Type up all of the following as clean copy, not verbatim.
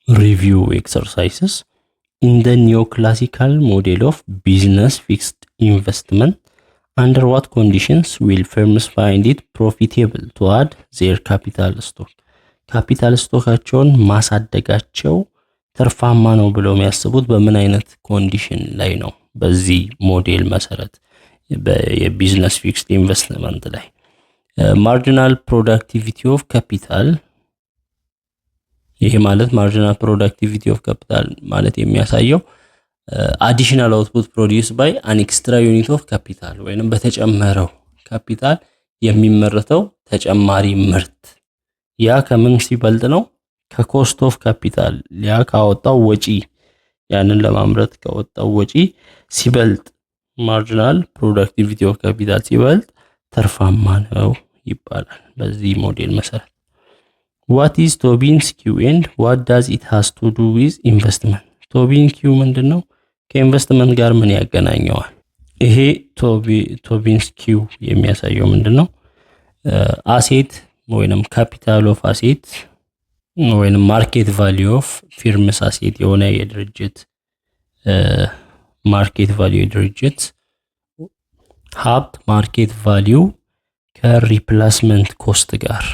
review exercises. In the neoclassical model of business fixed investment, under what conditions will firms find it profitable to add their capital stock? ካፒታል ስቶካቸውን ማሳደጋቸው ትርፋማ ነው ብለው የሚያስቡት በምን አይነት ኮንዲሽን ላይ ነው? በዚህ ሞዴል መሰረት የቢዝነስ ፊክስድ ኢንቨስትመንት ላይ ማርጂናል ፕሮዳክቲቪቲ ኦፍ ካፒታል። ይሄ ማለት ማርጂናል ፕሮዳክቲቪቲ ኦፍ ካፒታል ማለት የሚያሳየው አዲሽናል አውትፑት ፕሮዲዩስ ባይ አን ኤክስትራ ዩኒት ኦፍ ካፒታል ወይንም በተጨመረው ካፒታል የሚመረተው ተጨማሪ ምርት ያ ከምን ሲበልጥ ነው? ከኮስት ኦፍ ካፒታል ያ ካወጣው ወጪ ያንን ለማምረት ካወጣው ወጪ ሲበልጥ ማርጂናል ፕሮዳክቲቪቲ ኦፍ ካፒታል ሲበልጥ ትርፋማ ነው ይባላል በዚህ ሞዴል መሰረት። what is Tobin's Q and what does it has to do with investment? Tobin's Q ምንድነው? ከኢንቨስትመንት ጋር ምን ያገናኘዋል? ይሄ ቶቢንስ ኪው የሚያሳየው ምንድነው? አሴት ወይንም ካፒታል ኦፍ አሴት ወይንም ማርኬት ቫልዩ ኦፍ ፊርምስ አሴት የሆነ የድርጅት ማርኬት ቫልዩ የድርጅት ሀብት ማርኬት ቫልዩ ከሪፕሌስመንት ኮስት ጋር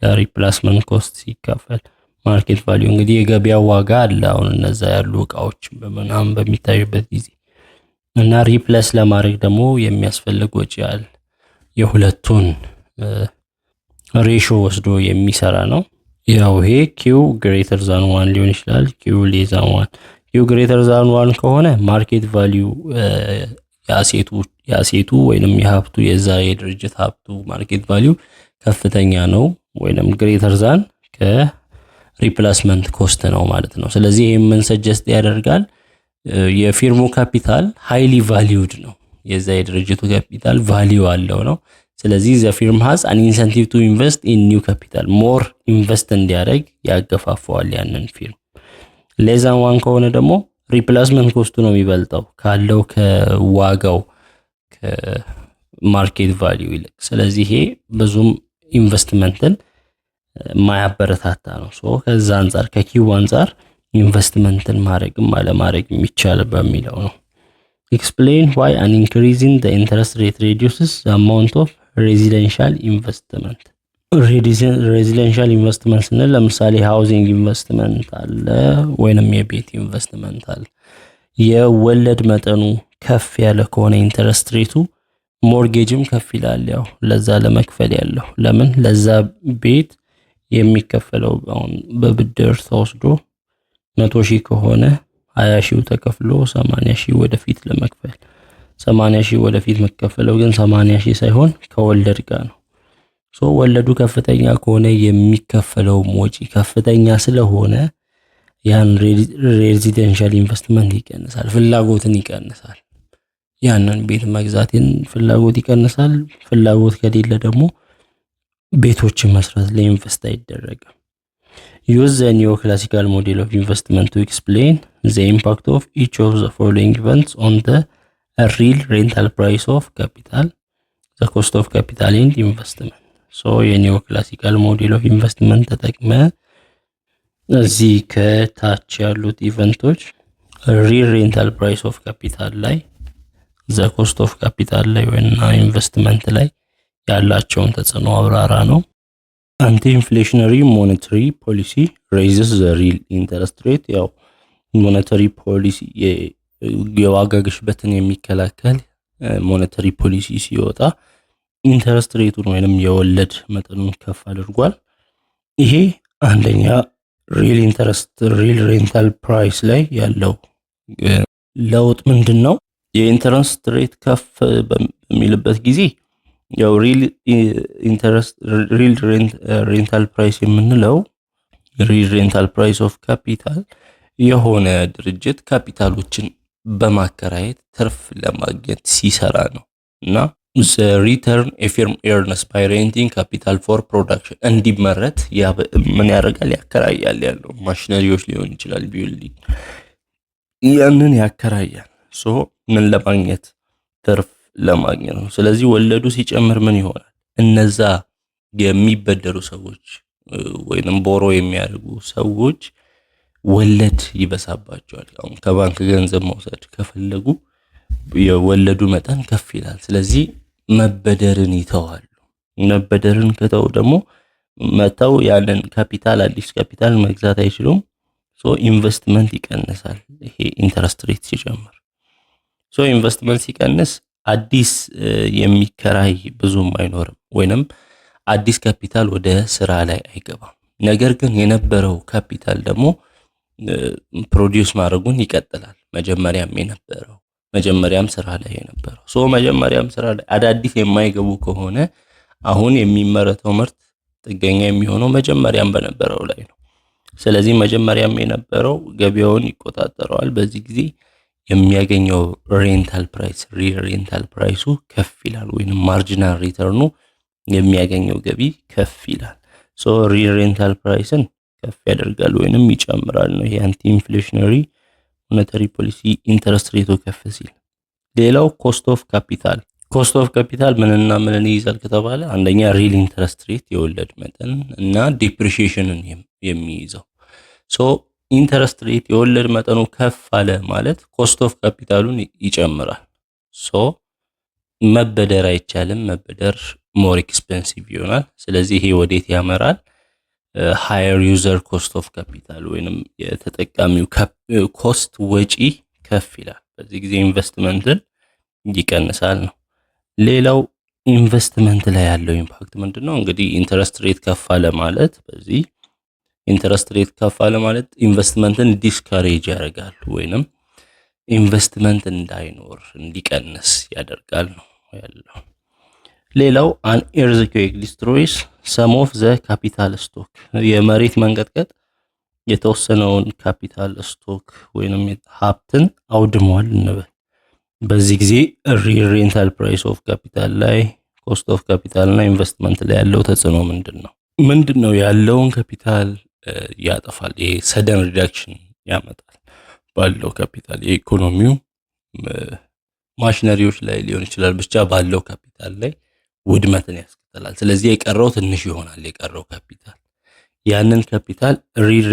ለሪፕሌስመንት ኮስት ሲካፈል ማርኬት ቫልዩ እንግዲህ የገበያ ዋጋ አለ አሁን እነዛ ያሉ እቃዎች በመናም በሚታዩበት ጊዜ እና ሪፕሌስ ለማድረግ ደግሞ የሚያስፈልግ ወጪ አለ። የሁለቱን ሬሾ ወስዶ የሚሰራ ነው። ያው ይሄ ኪው ግሬተር ዛን 1 ሊሆን ይችላል፣ ኪው ሌስ ዛን 1። ኪው ግሬተር ዛን 1 ከሆነ ማርኬት ቫልዩ ያሴቱ ወይንም የሀብቱ የዛ የድርጅት ሀብቱ ማርኬት ቫልዩ ከፍተኛ ነው ወይንም ግሬተር ዛን ከሪፕሌስመንት ኮስት ነው ማለት ነው። ስለዚህ ይሄን ምን ሰጀስት ያደርጋል? የፊርሙ ካፒታል ሃይሊ ቫልዩድ ነው። የዛ የድርጅቱ ካፒታል ቫልዩ አለው ነው። ስለዚህ ዘ ፊርም ሃዝ አን ኢንሰንቲቭ ቱ ኢንቨስት ኢን ኒው ካፒታል ሞር ኢንቨስት እንዲያደርግ ያገፋፋዋል ያንን ፊርም። ሌዛን ዋን ከሆነ ደግሞ ሪፕሌስመንት ኮስቱ ነው የሚበልጠው ካለው ከዋጋው ከማርኬት ቫልዩ ይልቅ። ስለዚህ ይሄ ብዙም ኢንቨስትመንትን ማያበረታታ ነው። ሶ ከዛ አንፃር ከኪው አንፃር ኢንቨስትመንትን ማድረግም አለማድረግ የሚቻል በሚለው ነው። explain why an increase in the interest rate reduces the amount of residential investment. residential investment ስንል ለምሳሌ ሃውዚንግ ኢንቨስትመንት አለ ወይንም የቤት ኢንቨስትመንት አለ። የወለድ መጠኑ ከፍ ያለ ከሆነ ኢንተረስት ሬቱ ሞርጌጅም ከፍ ይላል። ያው ለዛ ለመክፈል ያለው ለምን ለዛ ቤት የሚከፈለው አሁን በብድር ተወስዶ 100,000 ከሆነ 20,000 ተከፍሎ 80,000 ወደፊት ለመክፈል 80,000 ወደፊት መከፈለው ግን 80,000 ሳይሆን ከወለድ ጋር ነው። ሶ ወለዱ ከፍተኛ ከሆነ የሚከፈለው ወጪ ከፍተኛ ስለሆነ ያን ሬዚደንሻል ኢንቨስትመንት ይቀንሳል፣ ፍላጎትን ይቀንሳል። ያንን ቤት መግዛትን ፍላጎት ይቀንሳል። ፍላጎት ከሌለ ደግሞ ቤቶችን መስራት ላይ ኢንቨስት አይደረግም። use the neoclassical model of investment to explain the impact of each of the following events on the real rental price of capital, the cost of capital and investment. so የኒዮክላሲካል ሞዴል ኦፍ ኢንቨስትመንት ተጠቅመ እዚህ ከታች ያሉት ኢቨንቶች ሪል ሬንታል ፕራይስ ኦፍ ካፒታል ላይ ዘ ኮስት ኦፍ ካፒታል ላይ ወይና ኢንቨስትመንት ላይ ያላቸውን ተጽዕኖ አብራራ ነው። anti-inflationary monetary policy raises the real interest rate. ያው ሞኔታሪ ፖሊሲ የዋጋ ግሽበትን የሚከላከል ሞኔታሪ ፖሊሲ ሲወጣ ኢንተረስት ሬቱን ወይንም የወለድ መጠኑን ከፍ አድርጓል። ይሄ አንደኛ ሪል ኢንተረስት ሪል ሬንታል ፕራይስ ላይ ያለው ለውጥ ምንድነው? የኢንተረስት ሬት ከፍ በሚልበት ጊዜ ያው ሪል ኢንተረስት ሪል ሬንታል ፕራይስ የምንለው ሪል ሬንታል ፕራይስ ኦፍ ካፒታል የሆነ ድርጅት ካፒታሎችን በማከራየት ትርፍ ለማግኘት ሲሰራ ነው እና the return a firm earns by renting capital for production እንዲመረት ምን ያደርጋል? ያከራያል። ያለው ማሽነሪዎች ሊሆን ይችላል ቢልዲንግ ያንን ያከራያል። ሶ ምን ለማግኘት? ትርፍ ለማግኘት ነው። ስለዚህ ወለዱ ሲጨምር ምን ይሆናል? እነዛ የሚበደሩ ሰዎች ወይንም ቦሮ የሚያደርጉ ሰዎች ወለድ ይበሳባቸዋል። አሁን ከባንክ ገንዘብ መውሰድ ከፈለጉ የወለዱ መጠን ከፍ ይላል። ስለዚህ መበደርን ይተዋሉ። መበደርን ከተው ደግሞ መተው ያንን ካፒታል አዲስ ካፒታል መግዛት አይችሉም። ሶ ኢንቨስትመንት ይቀንሳል። ይሄ ኢንተረስት ሬት ሲጨምር ሶ ኢንቨስትመንት ሲቀንስ አዲስ የሚከራይ ብዙም አይኖርም፣ ወይንም አዲስ ካፒታል ወደ ስራ ላይ አይገባም። ነገር ግን የነበረው ካፒታል ደግሞ ፕሮዲውስ ማድረጉን ይቀጥላል። መጀመሪያም ስራ ላይ የነበረው መጀመሪያም ስራ ላይ አዳዲስ የማይገቡ ከሆነ አሁን የሚመረተው ምርት ጥገኛ የሚሆነው መጀመሪያም በነበረው ላይ ነው። ስለዚህ መጀመሪያም የነበረው ገበያውን ይቆጣጠረዋል። በዚህ ጊዜ የሚያገኘው ሬንታል ፕራይሱ ከፍ ይላል፣ ወይንም ማርጂናል ሪተርኑ የሚያገኘው ገቢ ከፍ ይላል። ሬንታል ፕራይስን ከፍ ያደርጋል ወይንም ይጨምራል ነው። ይሄ አንቲ ኢንፍሌሽነሪ ሞኔታሪ ፖሊሲ ኢንተረስት ሬቱ ከፍ ሲል። ሌላው ኮስት ኦፍ ካፒታል ምንና ምንን ይይዛል ከተባለ አንደኛ ሪል ኢንተረስት ሬት የወለድ መጠን እና ዲፕሪሺየሽንን የሚይዘው። ኢንተረስት ሬት የወለድ መጠኑ ከፍ አለ ማለት ኮስት ኦፍ ካፒታሉን ይጨምራል። መበደር አይቻልም፣ መበደር ሞር ኤክስፔንሲቭ ይሆናል። ስለዚህ ይሄ ወዴት ያመራል? ሃየር ዩዘር ኮስት ኦፍ ካፒታል ወይንም የተጠቃሚው ኮስት ወጪ ከፍ ይላል። በዚህ ጊዜ ኢንቨስትመንትን ይቀንሳል ነው። ሌላው ኢንቨስትመንት ላይ ያለው ኢምፓክት ምንድነው? እንግዲህ ኢንተረስት ሬት ከፍ አለ ማለት ኢንቨስትመንትን ዲስካሬጅ ያደርጋል ወይንም ኢንቨስትመንት እንዳይኖር እንዲቀንስ ያደርጋል ነው ያለው። ሌላው አን ኤርዝኩዌክ ዲስትሮይስ ሰም ኦፍ ዘ ካፒታል ስቶክ፣ የመሬት መንቀጥቀጥ የተወሰነውን ካፒታል ስቶክ ወይንም ሀብትን አውድሟል እንበል። በዚህ ጊዜ ሬንታል ፕራይስ ኦፍ ካፒታል ላይ ኮስት ኦፍ ካፒታል እና ኢንቨስትመንት ላይ ያለው ተጽዕኖ ምንድነው? ያለውን ካፒታል ያጠፋል። ይሄ ሰደን ሪዳክሽን ያመጣል ባለው ካፒታል። የኢኮኖሚው ማሽነሪዎች ላይ ሊሆን ይችላል፣ ብቻ ባለው ካፒታል ላይ ውድመትን ያስከትላል። ስለዚህ የቀረው ትንሽ ይሆናል። የቀረው ካፒታል ያንን ካፒታል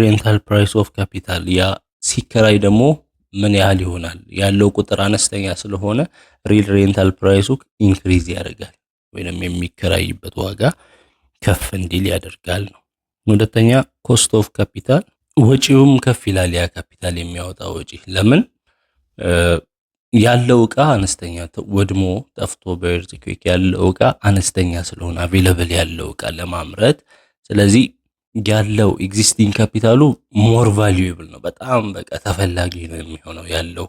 ሬንታል ፕራይስ ኦፍ ካፒታል ያ ሲከራይ ደግሞ ምን ያህል ይሆናል? ያለው ቁጥር አነስተኛ ስለሆነ ሪል ሬንታል ፕራይሱ ኢንክሪዝ ያደርጋል ወይንም የሚከራይበት ዋጋ ከፍ እንዲል ያደርጋል ነው። ሁለተኛ ኮስት ኦፍ ካፒታል፣ ወጪውም ከፍ ይላል። ያ ካፒታል የሚያወጣ ወጪ ለምን? ያለው እቃ አነስተኛ ወድሞ ጠፍቶ በኤርዝኩዌክ ያለው እቃ አነስተኛ ስለሆነ አቬለብል ያለው እቃ ለማምረት፣ ስለዚህ ያለው ኤግዚስቲንግ ካፒታሉ ሞር ቫልዩብል ነው፣ በጣም በቃ ተፈላጊ ነው የሚሆነው ያለው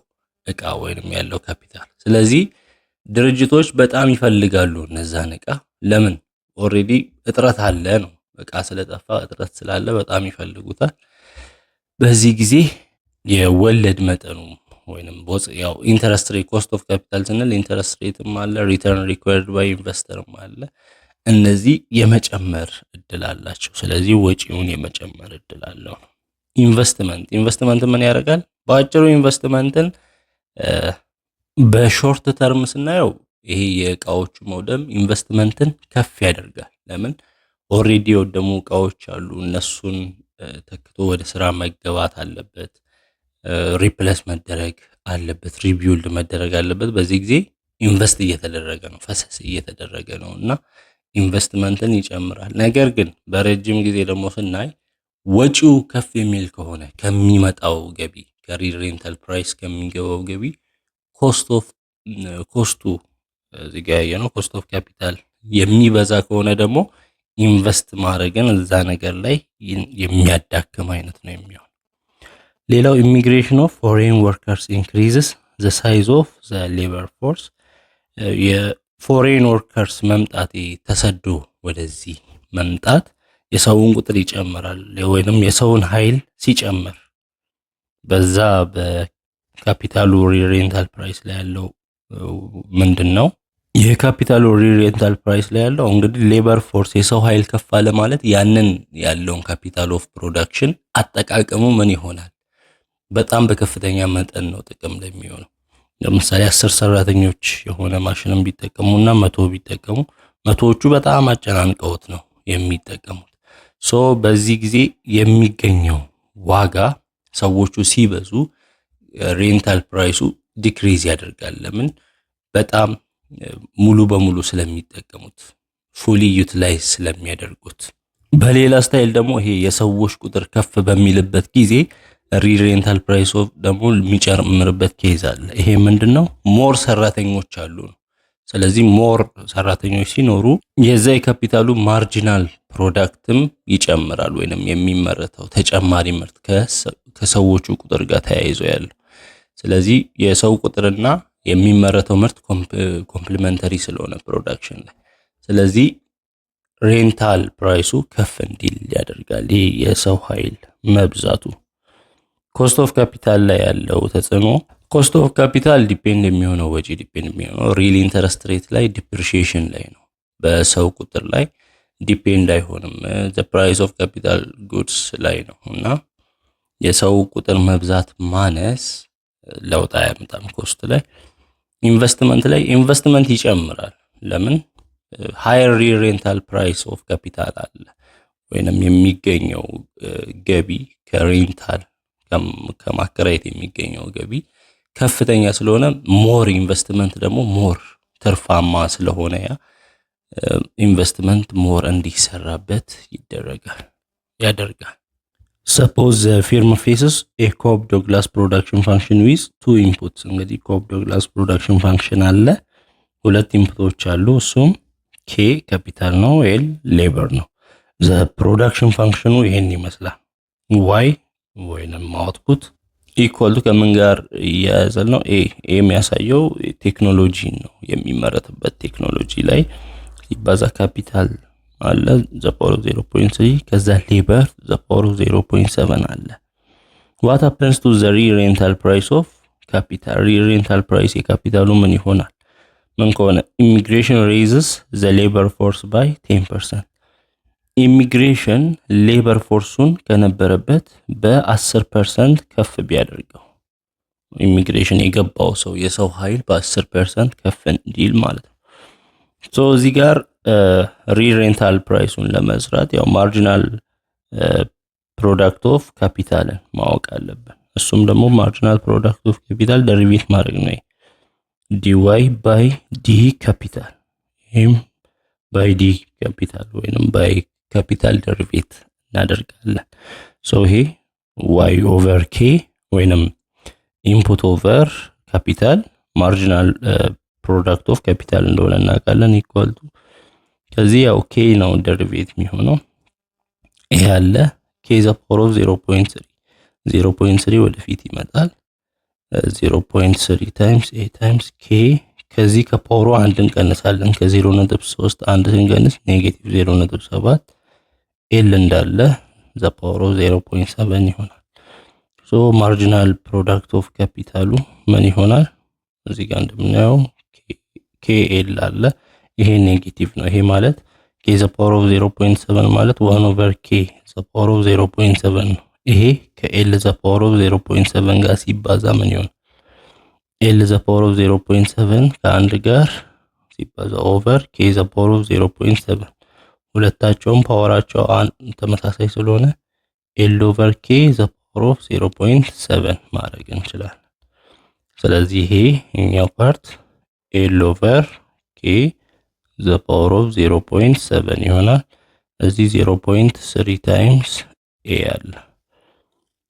እቃ ወይንም ያለው ካፒታል። ስለዚህ ድርጅቶች በጣም ይፈልጋሉ እነዛን እቃ። ለምን? ኦሬዲ እጥረት አለ ነው። እቃ ስለጠፋ እጥረት ስላለ በጣም ይፈልጉታል። በዚህ ጊዜ የወለድ መጠኑ ወይንም ያው ኢንተረስት ሬት ኮስት ኦፍ ካፒታል ስንል ኢንተረስት ሬትም አለ፣ ሪተርን ሪኳየርድ ባይ ኢንቨስተርም አለ። እነዚህ የመጨመር እድል አላቸው። ስለዚህ ወጪውን የመጨመር እድል አለው። ኢንቨስትመንት ምን ያደርጋል? በአጭሩ ኢንቨስትመንትን በሾርት ተርም ስናየው ይሄ የእቃዎቹ መውደም ኢንቨስትመንትን ከፍ ያደርጋል። ለምን? ኦሬዲ የወደሙ እቃዎች አሉ፣ እነሱን ተክቶ ወደ ስራ መገባት አለበት፣ ሪፕሌስ መደረግ አለበት፣ ሪቢውልድ መደረግ አለበት። በዚህ ጊዜ ኢንቨስት እየተደረገ ነው፣ ፈሰስ እየተደረገ ነው እና ኢንቨስትመንትን ይጨምራል። ነገር ግን በረጅም ጊዜ ደግሞ ስናይ ወጪው ከፍ የሚል ከሆነ ከሚመጣው ገቢ ከሪል ሬንታል ፕራይስ ከሚገባው ገቢ ኮስቱ እዚህ ጋር ያየነው ኮስት ኦፍ ካፒታል የሚበዛ ከሆነ ደግሞ ኢንቨስት ማድረግን እዛ ነገር ላይ የሚያዳክም አይነት ነው የሚሆን። ሌላው ኢሚግሬሽን ኦፍ ፎሬን ወርከርስ ኢንክሪዝስ ዘ ሳይዝ ኦፍ ዘ ሌበር ፎርስ፣ የፎሬን ወርከርስ መምጣት ተሰዶ ወደዚህ መምጣት የሰውን ቁጥር ይጨምራል። ወይንም የሰውን ኃይል ሲጨምር በዛ በካፒታሉ ሬንታል ፕራይስ ላይ ያለው ምንድነው? የካፒታሉ ሬንታል ፕራይስ ላይ ያለው እንግዲህ ሌበር ፎርስ የሰው ኃይል ከፍ አለ ማለት ያንን ያለውን ካፒታል ኦፍ ፕሮዳክሽን አጠቃቀሙ ምን ይሆናል? በጣም በከፍተኛ መጠን ነው ጥቅም ላይ የሚሆነው። ለምሳሌ 10 ሰራተኞች የሆነ ማሽንን ቢጠቀሙና 100 ቢጠቀሙ 100ዎቹ በጣም አጨናንቀውት ነው የሚጠቀሙት። በዚህ ጊዜ የሚገኘው ዋጋ ሰዎቹ ሲበዙ ሬንታል ፕራይሱ ዲክሪዝ ያደርጋል። ለምን? በጣም ሙሉ በሙሉ ስለሚጠቀሙት፣ ፉሊ ዩቲላይዝ ስለሚያደርጉት። በሌላ ስታይል ደግሞ ይሄ የሰዎች ቁጥር ከፍ በሚልበት ጊዜ ሪሬንታል ፕራይስ ኦፍ ደግሞ የሚጨምርበት ኬዝ አለ። ይሄ ምንድነው? ሞር ሰራተኞች አሉ ነው። ስለዚህ ሞር ሰራተኞች ሲኖሩ የዛ የካፒታሉ ማርጂናል ፕሮዳክትም ይጨምራል፣ ወይንም የሚመረተው ተጨማሪ ምርት ከሰዎቹ ቁጥር ጋር ተያይዞ ያለው። ስለዚህ የሰው ቁጥርና የሚመረተው ምርት ኮምፕሊመንተሪ ስለሆነ ፕሮዳክሽን ላይ፣ ስለዚህ ሬንታል ፕራይሱ ከፍ እንዲል ያደርጋል። ይህ የሰው ኃይል መብዛቱ። ኮስት ኦፍ ካፒታል ላይ ያለው ተጽዕኖ፣ ኮስት ኦፍ ካፒታል ዲፔንድ የሚሆነው ወጪ ዲፔንድ የሚሆነው ሪል ኢንተረስት ሬት ላይ፣ ዲፕሪሺዬሽን ላይ ነው። በሰው ቁጥር ላይ ዲፔንድ አይሆንም። ዘ ፕራይስ ኦፍ ካፒታል ጉድስ ላይ ነው እና የሰው ቁጥር መብዛት ማነስ ለውጥ አያመጣም ኮስት ላይ። ኢንቨስትመንት ላይ ኢንቨስትመንት ይጨምራል። ለምን? ሃየር ሬንታል ፕራይስ ኦፍ ካፒታል አለ፣ ወይንም የሚገኘው ገቢ ከሬንታል ከማከራየት የሚገኘው ገቢ ከፍተኛ ስለሆነ ሞር ኢንቨስትመንት ደግሞ ሞር ትርፋማ ስለሆነ ያ ኢንቨስትመንት ሞር እንዲሰራበት ያደርጋል። ሰፖዝ ዘ ፊርም ፌስስ ኤ ኮብ ዶግላስ ፕሮዳክሽን ፋንክሽን ዊዝ ቱ ኢንፑትስ። እንግዲህ ኮብ ዶግላስ ፕሮዳክሽን ፋንክሽን አለ፣ ሁለት ኢንፑቶች አሉ። እሱም ኬ ካፒታል ነው፣ ኤል ሌበር ነው። ዘ ፕሮዳክሽን ፋንክሽኑ ይሄን ይመስላል። ዋይ ወይንም አውትፑት ኢኳል ቱ ከምን ጋር እያያዘል ነው? ኤ የሚያሳየው ቴክኖሎጂ ነው፣ የሚመረትበት ቴክኖሎጂ ላይ ሲባዛ ካፒታል አለ ዘ ፓወር ኦፍ 0.3 ከዛ ሌበር ዘ ፓወር ኦፍ 0.7 አለ። ዋት ሃፐንስ ቱ ዘ ሪሬንታል ፕራይስ ኦፍ ካፒታል? ሪሬንታል ፕራይስ የካፒታሉ ምን ይሆናል? ምን ከሆነ ኢሚግሬሽን ሬይዝስ ዘ ሌበር ፎርስ ባይ 10%። ኢሚግሬሽን ሌበር ፎርሱን ከነበረበት በ10% ከፍ ቢያደርገው፣ ኢሚግሬሽን የገባው ሰው የሰው ኃይል በ10% ከፍ እንዲል ማለት ነው። ሶ እዚህ ጋር ሪሬንታል ፕራይሱን ለመስራት ያው ማርጂናል ፕሮዳክት ኦፍ ካፒታልን ማወቅ አለብን። እሱም ደግሞ ማርጂናል ፕሮዳክት ኦፍ ካፒታል ደሪቬት ማድረግ ነው። ዲዋይ ባይ ዲ ካፒታል፣ ይህም ባይ ዲ ካፒታል ወይንም ባይ ካፒታል ደሪቬት እናደርጋለን። ሶ ይሄ ዋይ ኦቨር ኬ ወይንም ኢንፑት ኦቨር ካፒታል ማርጂናል ፕሮዳክት ኦፍ ካፒታል እንደሆነ እናውቃለን። ኢኳል ቱ ከዚህ ያው ኬ ነው ደሪቬት የሚሆነው። ይሄ አለ ኬ ዘ ፓወር ኦፍ 0.3 ወደፊት ይመጣል። 0.3 ታይምስ ኤ ታይምስ ኬ። ከዚህ ከፓወሩ አንድ እንቀንሳለን። ከ0.3 አንድ ስንቀንስ ኔጌቲቭ 0.7 ኤል እንዳለ ዘ ፓወር ኦፍ 0.7 ይሆናል። ሶ ማርጂናል ፕሮዳክት ኦፍ ካፒታሉ ምን ይሆናል? እዚህ ጋር እንደምናየው ኬ ኤል አለ። ይሄ ኔጌቲቭ ነው። ይሄ ማለት ኬ ዘ ፓወር ኦፍ 0.7 ማለት 1 ኦቨር ኬ ዘ ፓወር ኦፍ 0.7 ነው። ይሄ ከኤል ዘ ፓወር ኦፍ 0.7 ጋር ሲባዛ ምን ይሆናል? ኤል ዘ ፓወር ኦፍ 0.7 ከአንድ ጋር ሲባዛ ኦቨር ኬ ዘ ፓወር ኦፍ 0.7 ሁለታቸውም ፓወራቸው ተመሳሳይ ስለሆነ ኤል ኦቨር ኬ ዘ ፓወር ኦፍ 0.7 ማድረግ እንችላለን። ስለዚህ ይሄ እኛው ፓርት ኤል ኦቨር ኬ ዘ ፓወር ኦፍ 0.7 ይሆናል። እዚህ 0.3 ታይምስ ኤ አለ።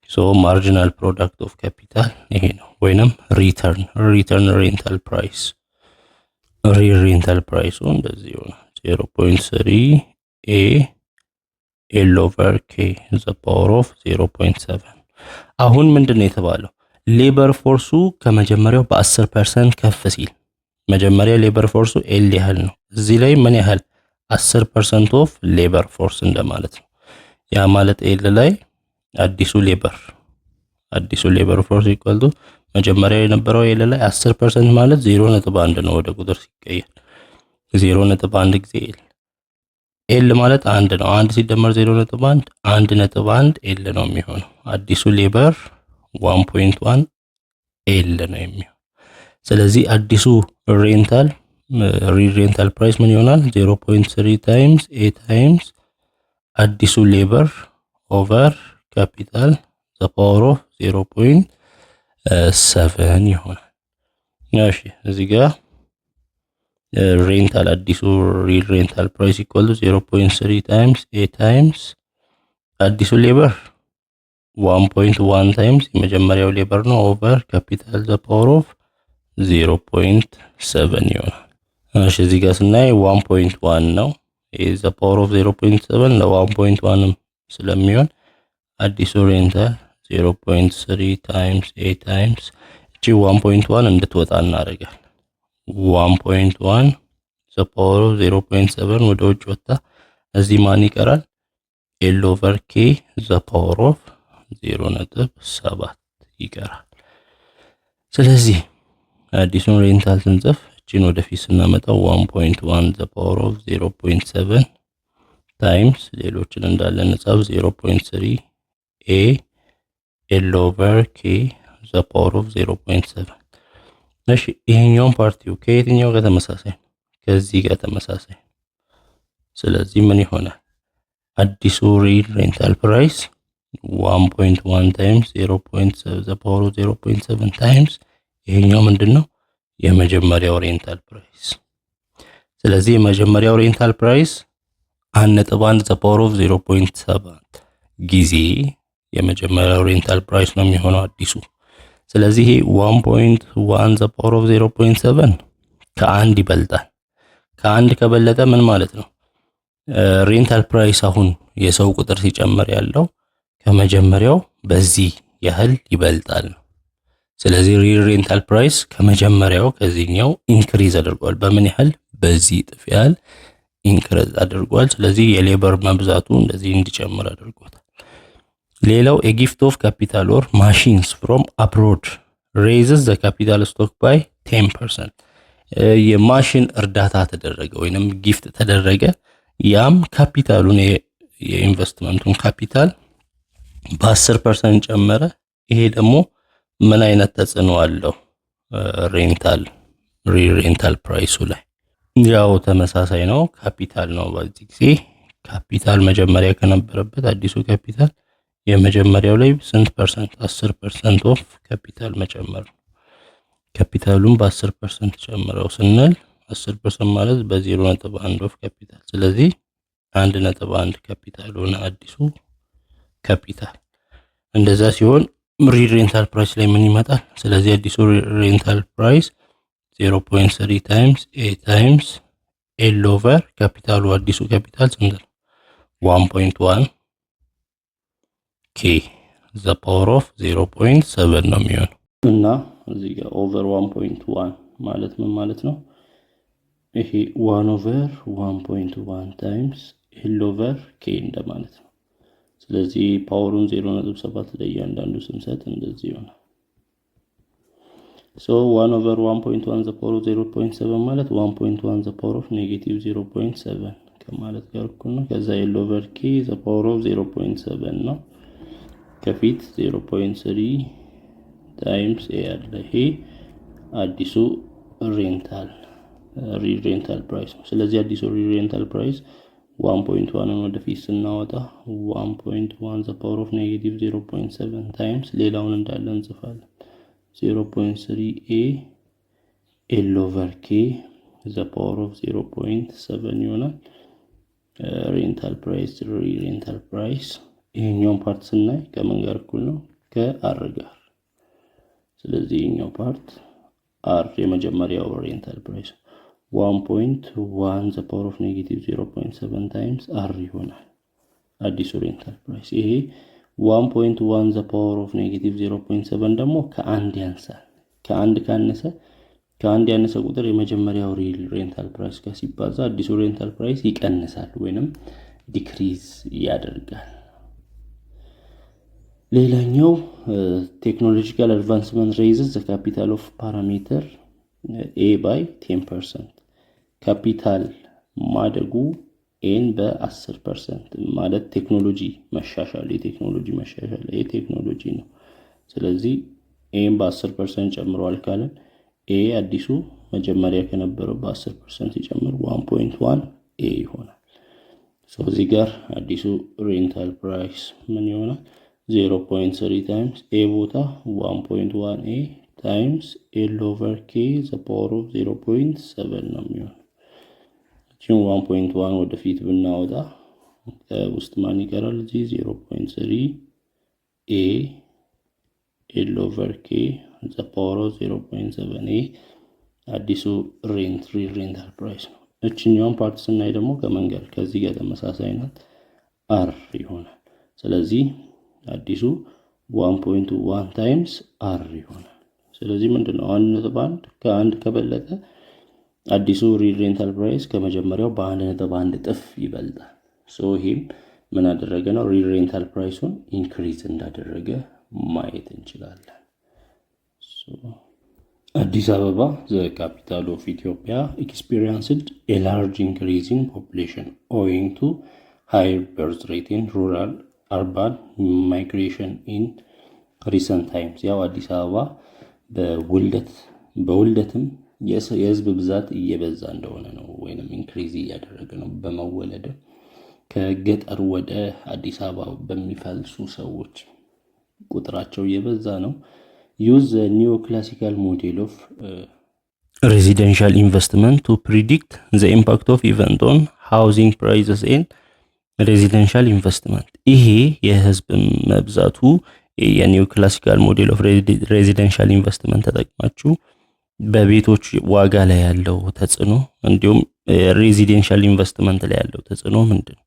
ሶ ማርጂናል ፕሮዳክት ኦፍ ካፒታል ይሄ ነው፣ ወይንም ሪተርን ሬንታል ፕራይስ። ሬንታል ፕራይሱ እንደዚህ ይሆናል 0.3 ኤ ኤል ኦቨር ኬ ዘ ፓወር ኦፍ 0.7። አሁን ምንድነው የተባለው? ሌበር ፎርሱ ከመጀመሪያው በ10% ከፍ ሲል፣ መጀመሪያ ሌበር ፎርሱ ኤል ያህል ነው። እዚህ ላይ ምን ያህል? 10% ኦፍ ሌበር ፎርስ እንደማለት ነው። ያ ማለት ኤል ላይ አዲሱ ሌበር ፎርስ ይቆልጡ መጀመሪያ የነበረው ኤል ላይ 10% ማለት 0.1 ነው። ወደ ቁጥር ሲቀየር 0.1 ጊዜ ኤል ማለት 1 ነው። 1 ሲደመር 0.1 1.1 ኤል ነው የሚሆነው። አዲሱ ሌበር 1.1 ኤል ነው የሚሆነው። ስለዚህ አዲሱ ሬንታል ፕራይስ ምን ይሆናል? 0.3 ታይምስ ኤ ታይምስ አዲሱ ሌበር ኦቨር ካፒታል ዘ ዘ ፓወር ኦፍ 0.7 ይሆናል። እሺ እዚህ ጋር ሬንታል አዲሱ ሪል ሬንታል ፕራይስ ኢኳል ቱ 0.3 ታይምስ ኤ ታይምስ አዲሱ ሌበር 1.1 ታይምስ የመጀመሪያው ሌበር ነው ኦቨር ካፒታል ዘ ፓወር ኦፍ 0.7 ይሆናል። እሺ እዚህ ጋር ስናይ 1.1 ነው። ይሄ ዘ ፓወር ኦፍ 0.7 ለ1.1 ስለሚሆን አዲሱ ሬንታል 0.3 ታይምስ ኤ ታይምስ እቺ 1.1 እንድትወጣ እናደርጋለን። 1.1 ዘ ፓወር ኦፍ 0.7 ወደ ውጭ ወጣ። እዚህ ማን ይቀራል? ኤል ኦቨር ኬ ዘ ፓወር ኦፍ 0.7 ይቀራል። ስለዚህ አዲሱን ሬንታል ስንጽፍ እቺን ወደፊት ስናመጣው 1.1 ዘ ፓወር ኦፍ 0.7 ታይምስ ሌሎችን እንዳለ እንጻፍ 0.3 ኤ ኤል ኦቨር ኬ ዘ ፓወር ኦፍ 0.7። እሺ ይሄኛውን ፓርቲው ከየትኛው ጋር ተመሳሳይ? ከዚህ ጋር ተመሳሳይ። ስለዚህ ምን ይሆናል? አዲሱ ሪል ሬንታል ፕራይስ 1.1 ታይምስ 0.7 ዘ ፓወር ኦፍ 0.7 ታይምስ ይሄኛው ምንድነው? የመጀመሪያው ሬንታል ፕራይስ። ስለዚህ የመጀመሪያው ሬንታል ፕራይስ 1.1 ዘ ፓወር ኦፍ 0.7 ጊዜ የመጀመሪያው ሬንታል ፕራይስ ነው የሚሆነው አዲሱ። ስለዚህ 1.1 ዘ ፓወር ኦፍ 0.7 ከአንድ ይበልጣል። ከአንድ ከበለጠ ምን ማለት ነው? ሬንታል ፕራይስ አሁን የሰው ቁጥር ሲጨመር ያለው ከመጀመሪያው በዚህ ያህል ይበልጣል ነው። ስለዚህ ሪል ሬንታል ፕራይስ ከመጀመሪያው ከዚህኛው ኢንክሪዝ አድርጓል። በምን ያህል? በዚህ እጥፍ ያህል ኢንክሪዝ አድርጓል። ስለዚህ የሌበር መብዛቱ እንደዚህ እንዲጨምር አድርጓታል። ሌላው a gift of capital or machines from abroad raises the capital stock by 10%. የማሽን እርዳታ ተደረገ ወይንም ጊፍት ተደረገ። ያም ካፒታሉን የኢንቨስትመንቱን ካፒታል በ10% ጨመረ። ይሄ ደግሞ ምን አይነት ተጽዕኖ አለው? ሬንታል ፕራይሱ ላይ ያው ተመሳሳይ ነው። ካፒታል ነው። በዚህ ጊዜ ካፒታል መጀመሪያ ከነበረበት አዲሱ ካፒታል የመጀመሪያው ላይ ስንት ፐርሰንት? 10% ኦፍ ካፒታል መጨመር ነው። ካፒታሉን በ10% ጨምረው ስንል 10% ማለት በ0.1 ኦፍ ካፒታል። ስለዚህ 1.1 ካፒታል ሆነ አዲሱ ካፒታል። እንደዛ ሲሆን ሪል ሬንታል ፕራይስ ላይ ምን ይመጣል? ስለዚህ አዲሱ ሬንታል ፕራይስ 0.3 ታይምስ ኤ ታይምስ ኤል ኦቨር ካፒታሉ አዲሱ ካፒታል ስንት ነው? 1.1 ኬ ዘ ፓወር ኦፍ 0.7 ነው የሚሆነው። እና እዚህ ጋር ኦቨር 1.1 ማለት ምን ማለት ነው? ይሄ 1 ኦቨር 1.1 ታይምስ ኤል ኦቨር ኬ እንደማለት ነው። ስለዚህ ፓወሩን 0.7 ለእያንዳንዱ ስንሰጥ እንደዚህ ይሆናል። ሶ 1 ኦቨር 1.1 ዘ ፓወር ኦፍ 0.7 ማለት 1.1 ዘ ፓወር ኦፍ ኔጌቲቭ 0.7 ከማለት ጋር እኩል ነው። ከዛ ኤል ኦቨር ኬ ዘ ፓወር ኦፍ 0.7 ነው። ከፊት 0.3 ታይምስ ኤ አለ። ይሄ አዲሱ ሪል ሬንታል ፕራይስ ነው። ስለዚህ አዲሱ ሪል ሬንታል ፕራይስ 1.1 ወደፊት ስናወጣ 1.1 ዘ ፓወር ኦፍ ኔጌቲቭ 0.7 ታይምስ ሌላውን እንዳለ እንጽፋለን 0.3 ኤ ኤል ኦቨር ኬ ዘ ፓወር ኦፍ 0.7 ይሆናል። ሬንታል ፕራይስ ሪል ሬንታል ፕራይስ ይሄኛው ፓርት ስናይ ከምን ጋር እኩል ነው? ከአር ጋር። ስለዚህ ይሄኛው ፓርት አር የመጀመሪያው ሬንታል ፕራይስ 1.1 ዘ ፓወር ኦፍ ኔጌቲቭ 0.7 ታይምስ አር ይሆናል አዲሱ ሬንታል ፕራይስ። ይሄ 1.1 ዘ ፓወር ኦፍ ኔጌቲቭ 0.7 ደግሞ ከአንድ ያንሳል። ከአንድ ያነሰ ቁጥር የመጀመሪያው ሪል ሬንታል ፕራይስ ጋር ሲባዛ አዲሱ ሬንታል ፕራይስ ይቀንሳል ወይንም ዲክሪዝ ያደርጋል። ሌላኛው ቴክኖሎጂካል አድቫንስመንት ሬይዝስ ዘ ካፒታል ኦፍ ፓራሜትር ኤ ባይ 10%። ካፒታል ማደጉ ኤን በ10% ማለት ቴክኖሎጂ መሻሻል የቴክኖሎጂ ነው። ስለዚህ ኤን በ10% ጨምሯል ካለን ኤ አዲሱ መጀመሪያ ከነበረው በ10% ሲጨምር 1.1 ኤ ይሆናል። እዚህ ጋር አዲሱ ሬንታል ፕራይስ ምን ይሆናል? 0.3 ታይምስ ኤ ቦታ 1.1 ኤ ታይምስ ኤል ኦቨር ኬ ዘ ፓወር ኦፍ 0.7 ነው የሚሆነው። እቺን 1.1 ወደፊት ብናወጣ ውስጥ ማን ይቀራል? እዚህ 0.3 ኤ ኤል ኦቨር ኬ ዘ ፓወር ኦፍ 0.7 ኤ አዲሱ ሬንታል ፕራይስ ነው። እችኛውን ፓርት ስናይ ደግሞ ከመንገድ ከዚህ ጋር ተመሳሳይ ናት፣ አር ይሆናል። ስለዚህ አዲሱ 1.1 ታይምስ አር ይሆናል። ስለዚህ ምንድነው 1.1 ከአንድ ከበለጠ አዲሱ ሬንታል ፕራይስ ከመጀመሪያው በ1.1 እጥፍ ይበልጣል። ይህም ምን አደረገ ነው ሬንታል ፕራይሱን ኢንክሪዝ እንዳደረገ ማየት እንችላለን። አዲስ አበባ the capital of Ethiopia experienced a large increase in population owing to higher birth rate in rural urban migration in recent times። ያው አዲስ አበባ በውልደትም የህዝብ ብዛት እየበዛ እንደሆነ ነው ወይንም ኢንክሪዝ እያደረገ ነው በመወለድ ከገጠር ወደ አዲስ አበባ በሚፈልሱ ሰዎች ቁጥራቸው እየበዛ ነው። use the neoclassical model of residential investment to predict the impact of event on housing prices and residential investment። ይሄ የህዝብ መብዛቱ የኒዮክላሲካል ሞዴል ኦፍ ሬዚደንሻል ኢንቨስትመንት ተጠቅማችሁ በቤቶች ዋጋ ላይ ያለው ተጽዕኖ እንዲሁም ሬዚደንሻል ኢንቨስትመንት ላይ ያለው ተጽዕኖ ምንድነው?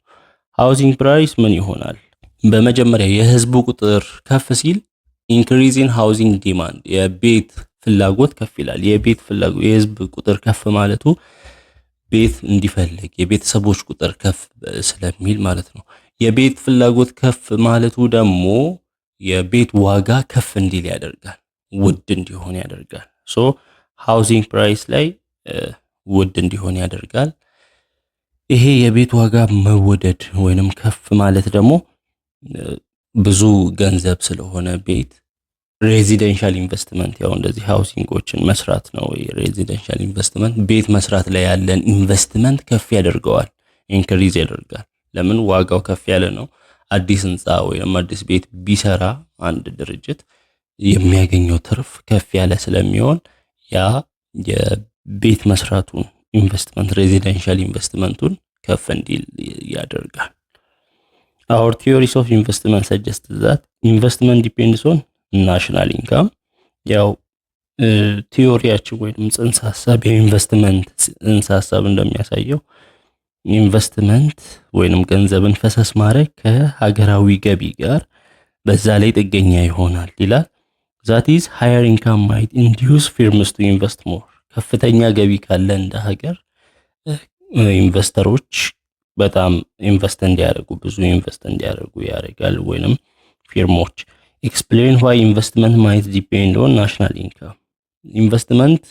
ሃውሲንግ ፕራይስ ምን ይሆናል? በመጀመሪያ የህዝቡ ቁጥር ከፍ ሲል ኢንክሪዝ ኢን ሃውሲንግ ዲማንድ የቤት ፍላጎት ከፍ ይላል። የቤት ፍላጎት የህዝብ ቁጥር ከፍ ማለቱ ቤት እንዲፈልግ የቤተሰቦች ቁጥር ከፍ ስለሚል ማለት ነው። የቤት ፍላጎት ከፍ ማለቱ ደግሞ የቤት ዋጋ ከፍ እንዲል ያደርጋል፣ ውድ እንዲሆን ያደርጋል። ሃውሲንግ ፕራይስ ላይ ውድ እንዲሆን ያደርጋል። ይሄ የቤት ዋጋ መወደድ ወይንም ከፍ ማለት ደግሞ ብዙ ገንዘብ ስለሆነ ቤት ሬዚደንሻል ኢንቨስትመንት ያው እንደዚህ ሃውሲንጎችን መስራት ነው። ሬዚደንሻል ኢንቨስትመንት ቤት መስራት ላይ ያለን ኢንቨስትመንት ከፍ ያደርገዋል፣ ኢንክሪዝ ያደርጋል። ለምን? ዋጋው ከፍ ያለ ነው። አዲስ ህንፃ ወይም አዲስ ቤት ቢሰራ አንድ ድርጅት የሚያገኘው ትርፍ ከፍ ያለ ስለሚሆን ያ የቤት መስራቱን ኢንቨስትመንት ሬዚደንሻል ኢንቨስትመንቱን ከፍ እንዲል ያደርጋል። Our theories of investment suggest that investment depends on national income። ያው ቲዮሪያችን ወይም ጽንሰ ሐሳብ የኢንቨስትመንት ጽንሰ ሐሳብ እንደሚያሳየው ኢንቨስትመንት ወይንም ገንዘብን ፈሰስ ማድረግ ከሀገራዊ ገቢ ጋር በዛ ላይ ጥገኛ ይሆናል ይላል። that is higher income might induce firms to invest more። ከፍተኛ ገቢ ካለ እንደ ሀገር ኢንቨስተሮች በጣም ኢንቨስት እንዲያደርጉ ብዙ ኢንቨስት እንዲያደርጉ ያደርጋል። ወይንም ፊርሞች explain why investment might depend on national income። ኢንቨስትመንት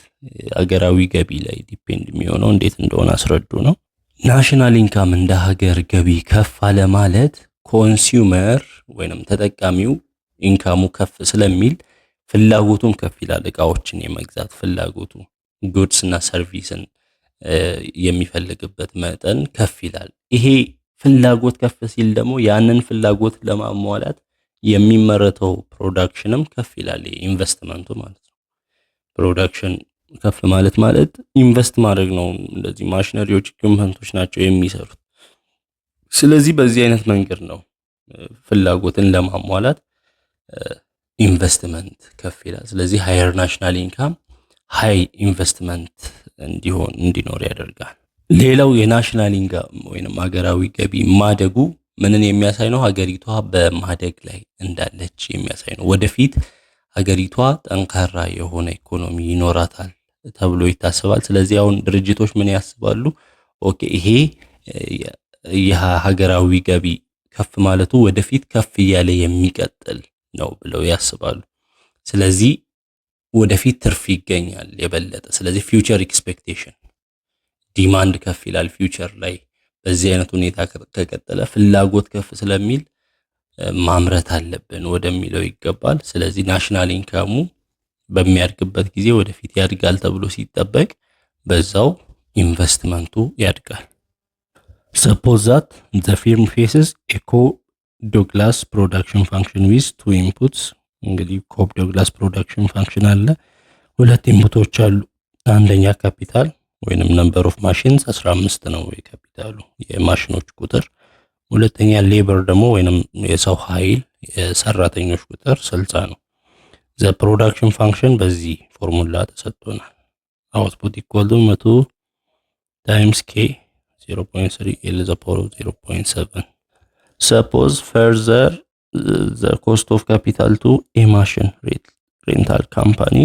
ሀገራዊ ገቢ ላይ ዲፔንድ የሚሆነው እንዴት እንደሆነ አስረዱ ነው። ናሽናል ኢንካም እንደ ሀገር ገቢ ከፍ አለ ማለት ኮንሱመር ወይንም ተጠቃሚው ኢንካሙ ከፍ ስለሚል ፍላጎቱም ከፍ ይላል። እቃዎችን የመግዛት ፍላጎቱ ጉድስ እና ሰርቪስን የሚፈልግበት መጠን ከፍ ይላል። ይሄ ፍላጎት ከፍ ሲል ደግሞ ያንን ፍላጎት ለማሟላት የሚመረተው ፕሮዳክሽንም ከፍ ይላል። ኢንቨስትመንቱ ማለት ነው። ፕሮዳክሽን ከፍ ማለት ኢንቨስት ማድረግ ነው። እንደዚህ ማሽነሪዎች ኢኩዊፕመንቶች ናቸው የሚሰሩት። ስለዚህ በዚህ አይነት መንገድ ነው ፍላጎትን ለማሟላት ኢንቨስትመንት ከፍ ይላል። ስለዚህ ሃየር ናሽናል ኢንካም ሃይ ኢንቨስትመንት እንዲኖር ያደርጋል። ሌላው የናሽናል ኢንካም ወይንም ሀገራዊ ገቢ ማደጉ ምንን የሚያሳይ ነው? ሀገሪቷ በማደግ ላይ እንዳለች የሚያሳይ ነው። ወደፊት ሀገሪቷ ጠንካራ የሆነ ኢኮኖሚ ይኖራታል ተብሎ ይታሰባል። ስለዚህ አሁን ድርጅቶች ምን ያስባሉ? ኦኬ ይሄ የሀገራዊ ገቢ ከፍ ማለቱ ወደፊት ከፍ እያለ የሚቀጥል ነው ብለው ያስባሉ። ስለዚህ ወደፊት ትርፍ ይገኛል የበለጠ። ስለዚህ ፊውቸር ኤክስፔክቴሽን ዲማንድ ከፍ ይላል ፊውቸር ላይ። በዚህ አይነት ሁኔታ ከቀጠለ ፍላጎት ከፍ ስለሚል ማምረት አለብን ወደሚለው ይገባል። ስለዚህ ናሽናል ኢንካሙ በሚያድግበት ጊዜ ወደፊት ያድጋል ተብሎ ሲጠበቅ በዛው ኢንቨስትመንቱ ያድጋል። Suppose that the firm faces a ዶግላስ ፕሮዳክሽን ፋንክሽን ዊዝ ቱ ኢንፑትስ። እንግዲህ ኮብ ዶግላስ ፕሮዳክሽን ፋንክሽን አለ፣ ሁለት ኢንፑቶች አሉ። አንደኛ ካፒታል ወይንም ነምበር ኦፍ ማሽንስ 15 ነው የካፒታሉ የማሽኖች ቁጥር። ሁለተኛ ሌበር ደግሞ ወይንም የሰው ኃይል የሰራተኞች ቁጥር 60 ነው። ዘ ፕሮዳክሽን ፋንክሽን በዚህ ፎርሙላ ተሰጥቶናል። አውትፑት ኢኳል ቱ 100 ታይምስ ኬ 0.3 ኤል ዘ ፓወር ኦፍ 0.7። ሰፖዝ ፈርዘር ዘ ኮስት ኦፍ ካፒታል ቱ ኤ ማሽን ሬንታል ካምፓኒ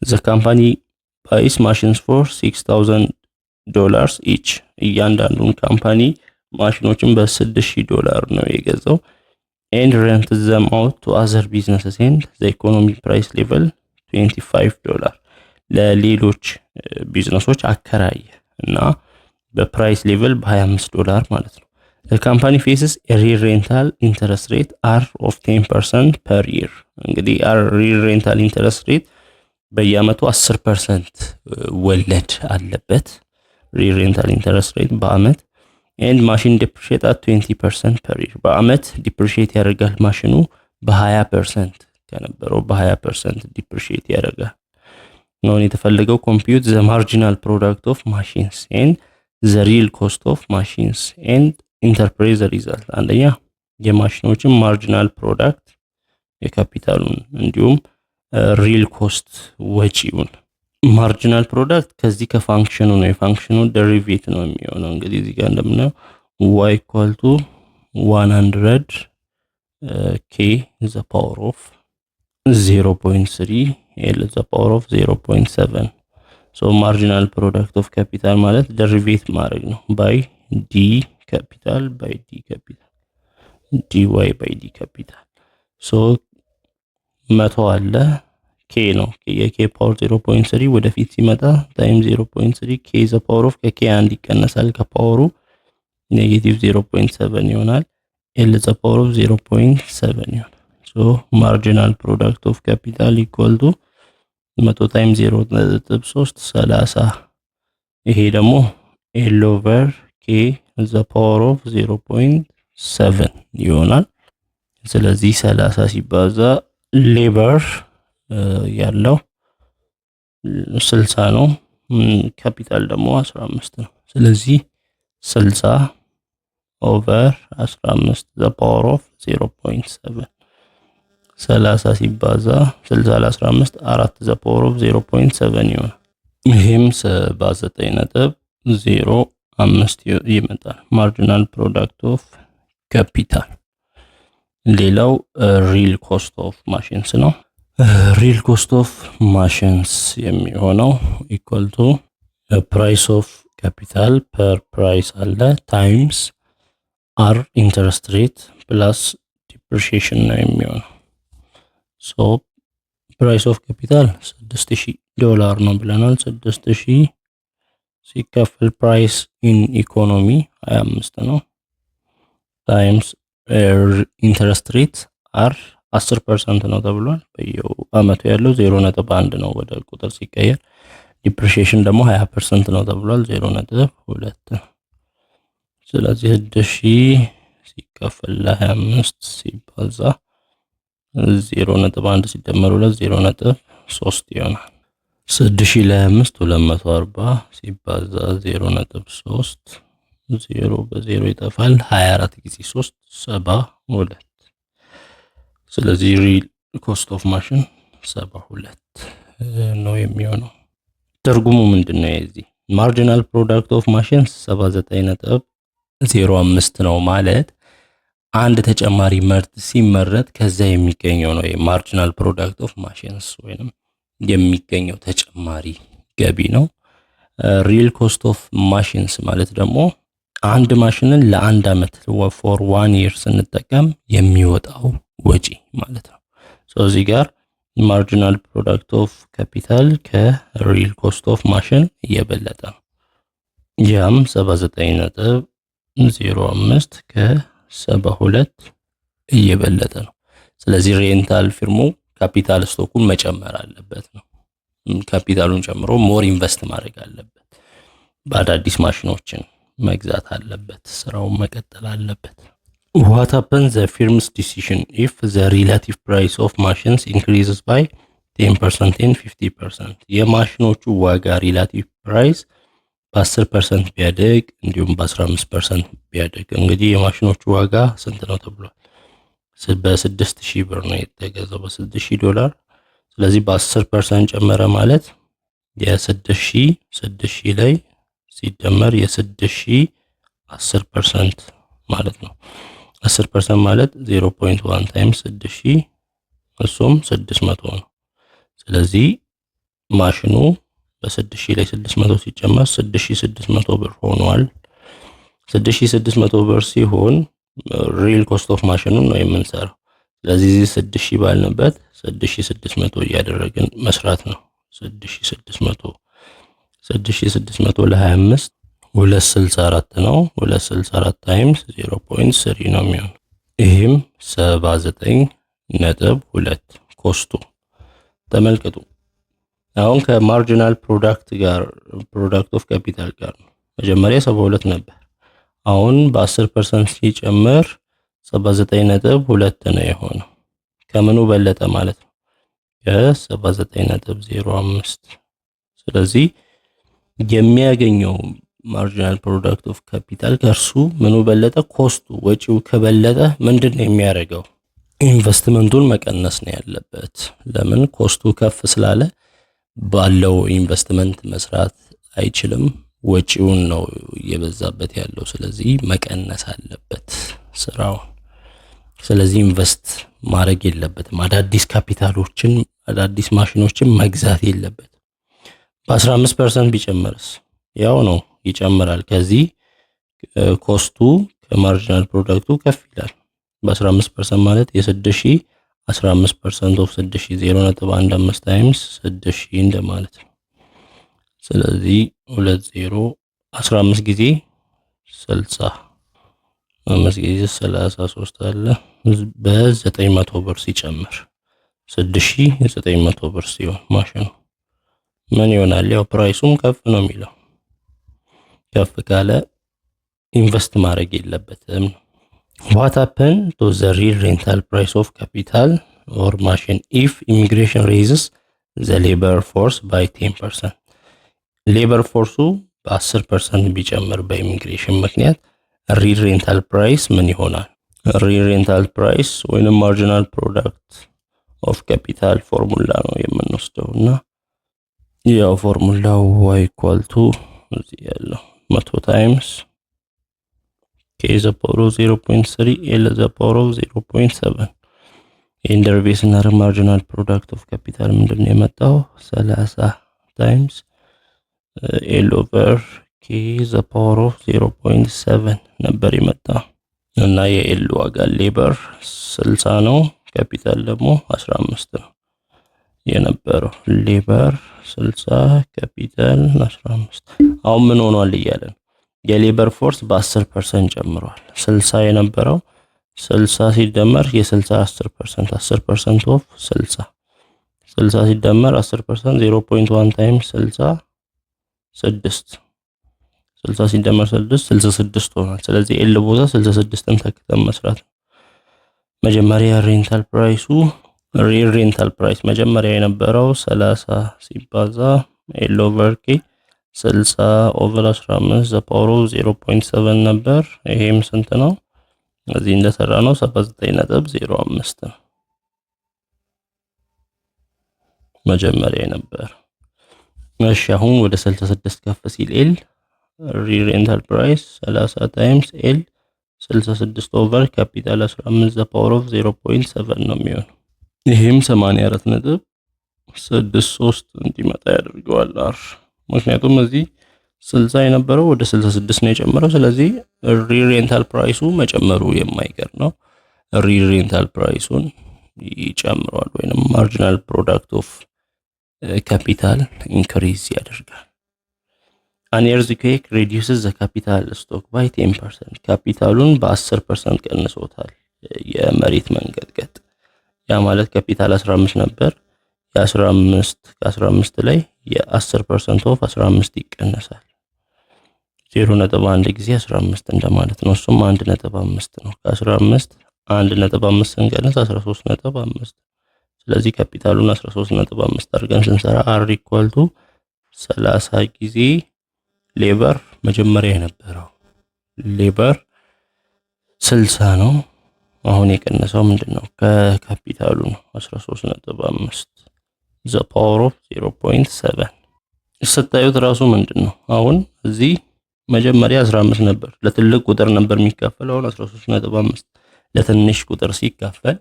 ዘ ካምፓኒ ባይስ ማሽንስ ፎር $6,000 ኢች። እያንዳንዱን ካምፓኒ ማሽኖችን $6,000 ነው የገዛው። and rent them out to other businesses and the economic price level $25 ለሌሎች ቢዝነሶች አከራየ እና በፕራይስ ሌቨል $25 ማለት ነው። the company faces a real rental interest rate r of 10% per year። እንግዲህ real rental interest rate በየአመቱ 10% ወለድ አለበት። real rental interest rate በአመት and machine depreciate at 20% per year። በአመት ዲፕሪሺየት ያደርጋል ማሽኑ በ20% ከነበረው በ20% ዲፕሪሺየት ያደርጋል። ነው የተፈለገው compute the marginal product of machines and the real cost of machines and interpret the result። አንደኛ የማሽኖችን ማርጂናል ፕሮዳክት የካፒታሉን እንዲሁም ሪል ኮስት ወጪውን። ማርጂናል ፕሮዳክት ከዚህ ከፋንክሽኑ ነው፣ የፋንክሽኑ ዴሪቬቲቭ ነው የሚሆነው። እንግዲህ እዚህ ጋር እንደምናየው y equal to 100 k the power of 0.3 l the power of 0.7 so marginal product of capital ማለት ዴሪቬቲቭ ማድረግ ነው by d capital by d capital dy by d capital so 100 አለ k ነው የk ፓወር 0.3 ወደፊት ሲመጣ ታይም 0.3 k ዘ ፓወር ኦፍ ከk አንድ ይቀነሳል ከፓወሩ ኔጌቲቭ 0.7 ይሆናል l ዘ ፓወር ኦፍ 0.7 ይሆናል። ሶ ማርጂናል ፕሮዳክት ኦፍ ካፒታል ኢኳል ቱ 100 ታይም 0.3 30። ይሄ ደግሞ l ኦቨር k ዘ ፓወር ኦፍ 0.7 ይሆናል። ስለዚህ 30 ሲባዛ ሌበር ያለው 60 ነው፣ ካፒታል ደግሞ 15 ነው። ስለዚህ 60 ኦቨር 15 the power of 0.7 30 ሲባዛ 60 ለ15 4 the power of 0.7 ይሆናል። ይሄም 79.05 ይመጣል። ማርጂናል ፕሮዳክት ኦፍ ካፒታል። ሌላው ሪል ኮስት ኦፍ ማሽንስ ነው። ሪል ኮስት ኦፍ ማሽንስ የሚሆነው ኢኳል ቱ ፕራይስ ኦፍ ካፒታል ፐር ፕራይስ አለ ታይምስ አር ኢንተረስት ሬት ፕላስ ዲፕሪሺየሽን ነው የሚሆነው። ሶ ፕራይስ ኦፍ ካፒታል $6,000 ነው ብለናል። 6,000 ሲከፈል ፕራይስ ኢን ኢኮኖሚ 25 ነው ታይምስ ኢንተረስት ሬት አር 10% ነው ተብሏል። በየው አመቱ ያለው 0.1 ነው ወደ ቁጥር ሲቀየር። ዲፕሪሺየሽን ደግሞ 20% ነው ተብሏል 0.2። ስለዚህ 6,000 ሲከፈል ለ25 ሲባዛ 0.1 ሲደመር 2 0.3 ይሆናል። 6,000 ለ25 240 ሲባዛ 0.3 0 በ0 ይጠፋል 24 ጊዜ 3 72። ስለዚህ ሪል ኮስት ኦፍ ማሽን 72 ነው የሚሆነው። ትርጉሙ ምንድነው? የዚህ ማርጂናል ፕሮዳክት ኦፍ ማሽን 79.05 ነው ማለት አንድ ተጨማሪ ምርት ሲመረት ከዛ የሚገኘው ነው የማርጂናል ፕሮዳክት ኦፍ ማሽንስ ወይንም የሚገኘው ተጨማሪ ገቢ ነው። ሪል ኮስት ኦፍ ማሽንስ ማለት ደግሞ አንድ ማሽንን ለአንድ አመት for 1 year ስንጠቀም የሚወጣው ወጪ ማለት ነው። ሶ እዚህ ጋር ማርጂናል ፕሮዳክት ኦፍ ካፒታል ከሪል ኮስት ኦፍ ማሽን እየበለጠ ነው። ያም 79.05 ከ72 እየበለጠ ነው። ስለዚህ ሬንታል ፊርሙ ካፒታል ስቶኩን መጨመር አለበት ነው። ካፒታሉን ጨምሮ ሞር ኢንቨስት ማድረግ አለበት። በአዳዲስ ማሽኖችን መግዛት አለበት። ስራውን መቀጠል አለበት። What happens the firm's decision if the relative price of machines increases by 10% and 50%? የማሽኖቹ ዋጋ ሪላቲቭ ፕራይስ በ10% ቢያድግ እንዲሁም በ15% ቢያድግ። እንግዲህ የማሽኖቹ ዋጋ ስንት ነው ተብሏል? በ6000 ብር ነው የተገዛው፣ $6000። ስለዚህ በ10% ጨመረ ማለት የ6000 ላይ ሲደመር የ6000 10% ማለት ነው። 10% ማለት 0.1 ታይምስ 6000 እሱም 600 ነው። ስለዚህ ማሽኑ በ6000 ላይ 600 ሲጨመር 6600 ብር ሆኗል። 6600 ብር ሲሆን ሪል ኮስት ኦፍ ማሽኑን ነው የምንሰራው። ስለዚህ 6000 ባልንበት 6600 እያደረግን መስራት ነው። 6600 ለ25 264 ነው። 264 ታይምስ 0.3 ነው የሚሆነው። ይህም 79.2 ኮስቱ። ተመልከቱ አሁን ከማርጂናል ፕሮዳክት ጋር ፕሮዳክት ኦፍ ካፒታል ጋር ነው። መጀመሪያ 72 ነበር። አሁን በ10% ሲጨመር 79.2 ነው የሆነው። ከምኑ በለጠ ማለት ነው? የ79.05። ስለዚህ የሚያገኘው ማርጂናል ፕሮዳክት ኦፍ ካፒታል ከእርሱ ምኑ በለጠ? ኮስቱ። ወጪው ከበለጠ ምንድነው የሚያደርገው? ኢንቨስትመንቱን መቀነስ ነው ያለበት። ለምን? ኮስቱ ከፍ ስላለ ባለው ኢንቨስትመንት መስራት አይችልም። ወጪውን ነው እየበዛበት ያለው። ስለዚህ መቀነስ አለበት ስራውን። ስለዚህ ኢንቨስት ማድረግ የለበትም። አዳዲስ ካፒታሎችን አዳዲስ ማሽኖችን መግዛት የለበትም። በ15% ቢጨምርስ? ያው ነው ይጨምራል። ከዚህ ኮስቱ ከማርጂናል ፕሮዳክቱ ከፍ ይላል። በ15% ማለት የ6000 15% ኦፍ 6000 0.15 ታይምስ 6000 እንደማለት ነው። ስለዚህ 20 15 ጊዜ 60 5 ጊዜ 33 አለ በ900 ብር ሲጨምር 6900 ብር ሲሆን ማሽኑ ምን ይሆናል? ያው ፕራይሱም ከፍ ነው የሚለው። ከፍ ካለ ኢንቨስት ማድረግ የለበትም። What happened to the real rental price of capital or machine if immigration raises the labor force by 10%? ሌበር ፎርሱ በ10% ቢጨምር በኢሚግሬሽን ምክንያት ሪል ሬንታል ፕራይስ ምን ይሆናል? ሪል ሬንታል ፕራይስ ወይንም ማርጂናል ፕሮዳክት ኦፍ ካፒታል ፎርሙላ ነው የምንወስደው እና ያው ፎርሙላው y equal to እዚህ ያለው 100 ታይምስ k is the power of 0.3 l is the power of 0.7 ኢንደርቤስ እና ማርጂናል ፕሮዳክት ኦፍ ካፒታል ምንድነው የመጣው? 30 ታይምስ l over k is the power of 0.7 ነበር የመጣው እና የl ዋጋ ሌበር 60 ነው፣ ካፒታል ደግሞ 15 ነው የነበረው። ሌበር 60 ካፒታል 15። አሁን ምን ሆኗል እያለን የሌበር ፎርስ በ10% ጨምሯል። 60 የነበረው 60 ሲደመር የ60 10% 10% ኦፍ 60 60 ሲደመር 10% 0.1 ታይምስ 60 60 ሲደመር 66 ሆኗል። ስለዚህ ኤል ቦታ 66ን ተክተን መስራት ነው። መጀመሪያ ሬንታል ፕራይሱ ሪል ሬንታል ፕራይስ መጀመሪያ የነበረው 30 ሲባዛ ኤል ኦቨር ኬ 60 ኦቨር 15 ዘ ፓወር 0.7 ነበር። ይሄም ስንት ነው? እዚህ እንደሰራ ነው 79.05 ነው መጀመሪያ የነበረው። እሺ አሁን ወደ 66 ከፍ ሲል ኤል ሪል ሬንታል ፕራይስ 30 ታይምስ ኤል 66 ኦቨር ካፒታል 15 ዘ ፓወር ኦፍ 0.7 ነው የሚሆነው። ይሄም 84.63 እንዲመጣ ያደርገዋል አር። ምክንያቱም እዚህ 60 የነበረው ወደ 66 ነው የጨመረው። ስለዚህ ሪል ሬንታል ፕራይሱ መጨመሩ የማይቀር ነው። ሪል ሬንታል ፕራይሱን ይጨምረዋል ወይንም ማርጂናል ፕሮዳክት ኦፍ ካፒታል ኢንክሪዝ ያደርጋል። An earthquake reduces the capital stock by 10%. ካፒታሉን በ10% ቀንሶታል። የመሬት መንቀጥቀጥ ያ ማለት ካፒታል 15 ነበር። የ15 ከ15 ላይ የ10% ኦፍ 15 ይቀነሳል። 0.1 ጊዜ 15 እንደማለት ነው። እሱም 1.5 ነው። ከ15 1.5 ስንቀንስ 13.5። ስለዚህ ካፒታሉን 13.5 አድርገን ስንሰራ r ኢኳል ቱ 30 ጊዜ ሌበር መጀመሪያ የነበረው ሌበር 60 ነው። አሁን የቀነሰው ምንድነው? ከካፒታሉ ነው 13.5 ዘ ፓወር ኦፍ 0.7 ስታዩት ራሱ ምንድነው? አሁን እዚህ መጀመሪያ 15 ነበር፣ ለትልቅ ቁጥር ነበር የሚካፈለው። አሁን 13.5 ለትንሽ ቁጥር ሲካፈል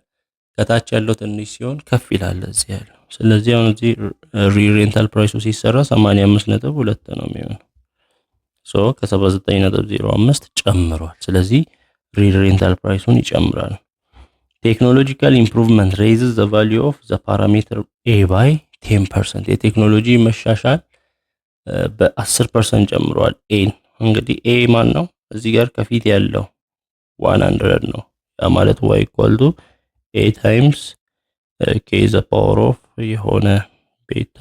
ከታች ያለው ትንሽ ሲሆን ከፍ ይላል እዚህ ያለው። ስለዚህ አሁን እዚህ ሪሬንታል ፕራይሱ ሲሰራ 85.2 ነው የሚሆነው። ሶ ከ79.05 ጨምሯል። ስለዚህ ሪሬንታል ፕራይሱን ይጨምራል። ቴክኖሎጂካል ኢምፕሩቭመንት ሬይዝስ ዘ ቫልዩ ኦፍ ዘ ፓራሜትር ኤ ባይ 10%። የቴክኖሎጂ መሻሻል በ10% ጨምሯል። ኤን እንግዲህ ኤ ማን ነው? እዚህ ጋር ከፊት ያለው 100 ነው። ያ ማለት y ኢኳል ቱ a ታይምስ k ዘ ፓወር ኦፍ የሆነ ቤታ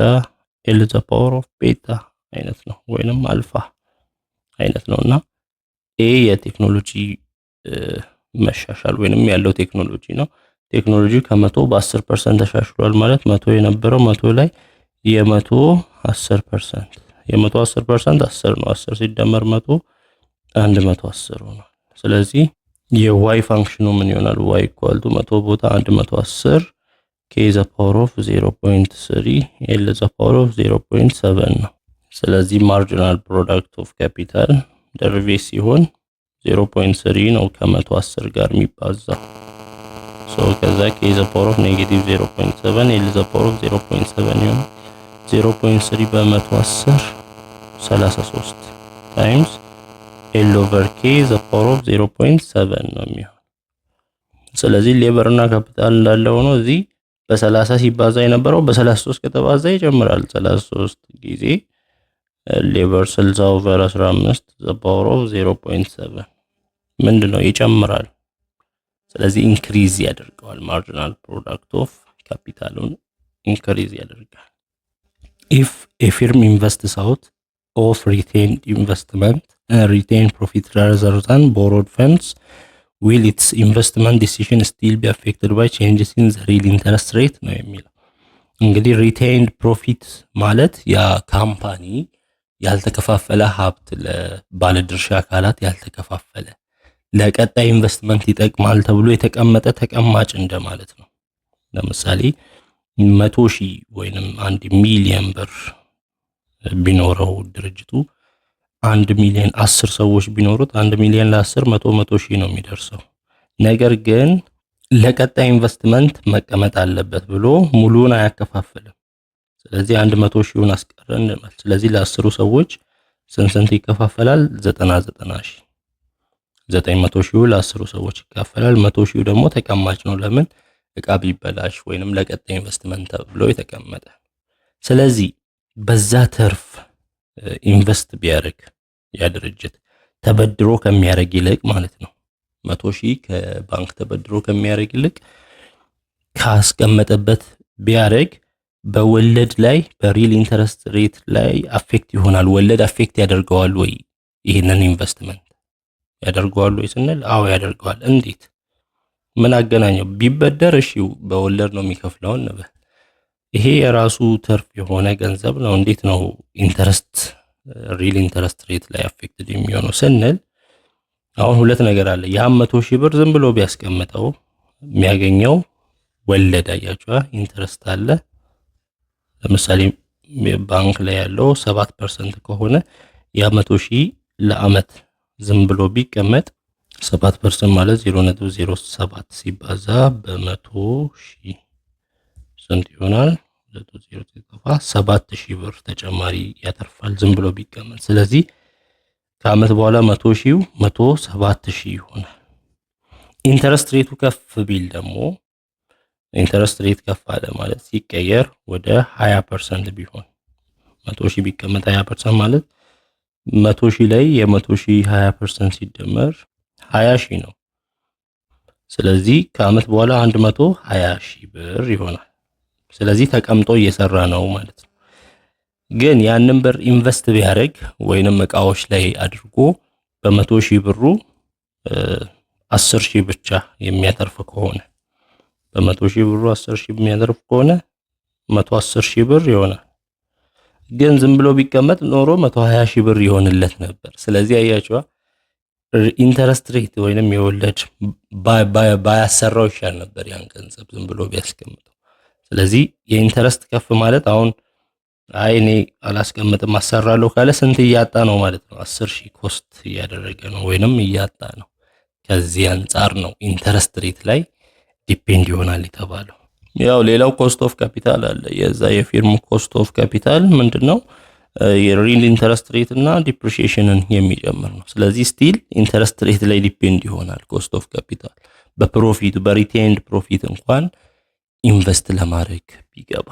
l ዘ ፓወር ኦፍ ቤታ አይነት ነው፣ ወይንም አልፋ አይነት ነውና a የቴክኖሎጂ መሻሻል ወይንም ያለው ቴክኖሎጂ ነው። ቴክኖሎጂ ከ100 በ10% ተሻሽሏል ማለት 100 የነበረው 100 ላይ የ110% የ110% 10 ነው። 10 ሲደመር 100 110 ሆኗል። ስለዚህ የy ፋንክሽኑ ምን ይሆናል? y ኢኳል ቱ 100 ቦታ 110 k ዘ ፓወር ኦፍ 0.3 l ዘ ፓወር ኦፍ 0.7 ነው። ስለዚህ ማርጂናል ፕሮዳክት ኦፍ ካፒታል ደሪቬት ሲሆን 0.3 ነው ከ110 ጋር የሚባዛው። ከዛ k ዘ ፓወር ኦፍ ኔጌቲቭ 0.7 l ዘ ፓወር ኦፍ 0.7 ይሆናል። 0.3 በ110 33 ታይምስ l ኦቨር k ዘ ፓወር ኦፍ 0.7 ነው የሚሆነው። ስለዚህ ሌበር እና ካፒታል እንዳለ ሆኖ እዚህ በ30 ሲባዛ የነበረው በ33 ከተባዛ ይጨምራል። 33 ጊዜ ሌበር 60 ኦቨር 15 ዘ ፓወር ኦፍ 0.7 ምንድነው? ይጨምራል። ስለዚህ ኢንክሪዝ ያደርገዋል። ማርጂናል ፕሮዳክት ኦፍ ካፒታሉን ኢንክሪዝ ያደርጋል። if a firm invests out of retained investment and retained profit rather than borrowed funds, will its investment decision still be affected by changes in the real interest rate ነው የሚለው። እንግዲህ retained profit ማለት ያ ካምፓኒ ያልተከፋፈለ ሀብት ለባለድርሻ አካላት ያልተከፋፈለ ለቀጣይ ኢንቨስትመንት ይጠቅማል ተብሎ የተቀመጠ ተቀማጭ እንደማለት ነው። ለምሳሌ 100,000 ወይንም 1 ሚሊዮን ብር ቢኖረው ድርጅቱ 1 ሚሊዮን 10 ሰዎች ቢኖሩት 1 ሚሊዮን ለ10 100,000 ነው የሚደርሰው። ነገር ግን ለቀጣይ ኢንቨስትመንት መቀመጥ አለበት ብሎ ሙሉን አያከፋፍልም። ስለዚህ 100,000ን አስቀረን ማለት። ስለዚህ ለ10 ሰዎች ስንት ይከፋፈላል? 90,000 900,000 ለ10 ሰዎች ይከፋፈላል። 100,000 ደግሞ ተቀማጭ ነው። ለምን? እቃ ቢበላሽ ወይንም ለቀጣይ ኢንቨስትመንት ብሎ የተቀመጠ። ስለዚህ በዛ ተርፍ ኢንቨስት ቢያደርግ ያ ድርጅት ተበድሮ ከሚያደርግ ይልቅ ማለት ነው 100,000 ከባንክ ተበድሮ ከሚያደርግ ይልቅ ካስቀመጠበት ቢያደርግ በወለድ ላይ በሪል ኢንተረስት ሬት ላይ አፌክት ይሆናል። ወለድ አፌክት ያደርገዋል ወይ? ይሄንን ኢንቨስትመንት ያደርገዋል ወይ ስንል አዎ ያደርገዋል። እንዴት? ምን አገናኘው? ቢበደር እሺ በወለድ ነው የሚከፍለው እንበል። ይሄ የራሱ ተርፍ የሆነ ገንዘብ ነው። እንዴት ነው ኢንተረስት ሪል ኢንተረስት ሬት ላይ አፌክትድ የሚሆነው ስንል አሁን ሁለት ነገር አለ። ያ 100,000 ብር ዝም ብሎ ቢያስቀምጠው የሚያገኘው ወለድ አያችኋ፣ ኢንተረስት አለ። ለምሳሌ ባንክ ላይ ያለው 7% ከሆነ ያ 100,000 ለአመት ዝም ብሎ ቢቀመጥ 7% ማለት 0.07 ሲባዛ በ100,000 ስንት ይሆናል? 7,000 ብር ተጨማሪ ያተርፋል ዝም ብሎ ቢቀመጥ። ስለዚህ ከአመት በኋላ 100,000 107,000 ይሆናል። ኢንተረስት ሬቱ ከፍ ቢል ደግሞ ኢንተረስት ሬት ከፍ አለ ማለት ሲቀየር ወደ 20% ቢሆን 100,000 ቢቀመጥ 20% ማለት 100,000 ላይ የ100,000 20% ሲደመር 20,000 ነው። ስለዚህ ከአመት በኋላ 120,000 ብር ይሆናል። ስለዚህ ተቀምጦ እየሰራ ነው ማለት ነው። ግን ያንን ብር ኢንቨስት ቢያደርግ ወይንም እቃዎች ላይ አድርጎ በ100,000 ብሩ 10,000 ብቻ የሚያተርፍ ከሆነ በ100,000 ብሩ 10,000 የሚያተርፍ ከሆነ 110,000 ብር ይሆናል። ግን ዝም ብሎ ቢቀመጥ ኖሮ 120,000 ብር ይሆንለት ነበር። ስለዚህ አያችዋ ኢንተረስት ሬት ወይንም የወለድ ባያሰራው ይሻል ነበር ያን ገንዘብ ዝም ብሎ ቢያስቀምጠው። ስለዚህ የኢንተረስት ከፍ ማለት አሁን አይ እኔ አላስቀምጥም አሰራለሁ ካለ ስንት እያጣ ነው ማለት ነው? 10,000 ኮስት እያደረገ ነው ወይንም እያጣ ነው። ከዚህ አንጻር ነው ኢንተረስት ሬት ላይ ዲፔንድ ይሆናል የተባለው። ያው ሌላው ኮስት ኦፍ ካፒታል አለ። የዛ የፊርም ኮስት ኦፍ ካፒታል ምንድነው? የሪል ኢንተረስት ሬት እና ዲፕሪሺየሽንን የሚጨምር ነው። ስለዚህ ስቲል ኢንተረስት ሬት ላይ ዲፔንድ ይሆናል ኮስት ኦፍ ካፒታል። በፕሮፊት በሪቴንድ ፕሮፊት እንኳን ኢንቨስት ለማድረግ ቢገባ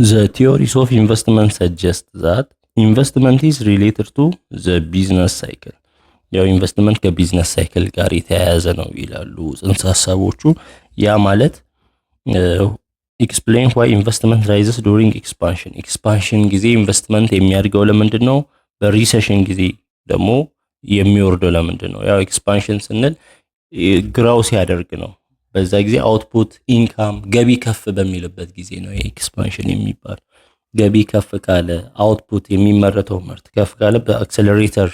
The theories of investment suggest that investment is related to the business cycle. ያው ኢንቨስትመንት ከቢዝነስ ሳይክል ጋር የተያያዘ ነው ይላሉ ጽንሰ ሐሳቦቹ። ያ ማለት explain why investment rises during expansion ጊዜ ኢንቨስትመንት የሚያድገው ለምንድን ነው? በሪሴሽን ጊዜ ደግሞ የሚወርደው ለምንድን ነው? ያው ኤክስፓንሽን ስንል ግራው ሲያደርግ ነው። በዛ ጊዜ አውትፑት ኢንካም ገቢ ከፍ በሚልበት ጊዜ ነው ኤክስፓንሽን የሚባል። ገቢ ከፍ ካለ አውትፑት የሚመረተው ምርት ከፍ ካለ በአክሰለሬተር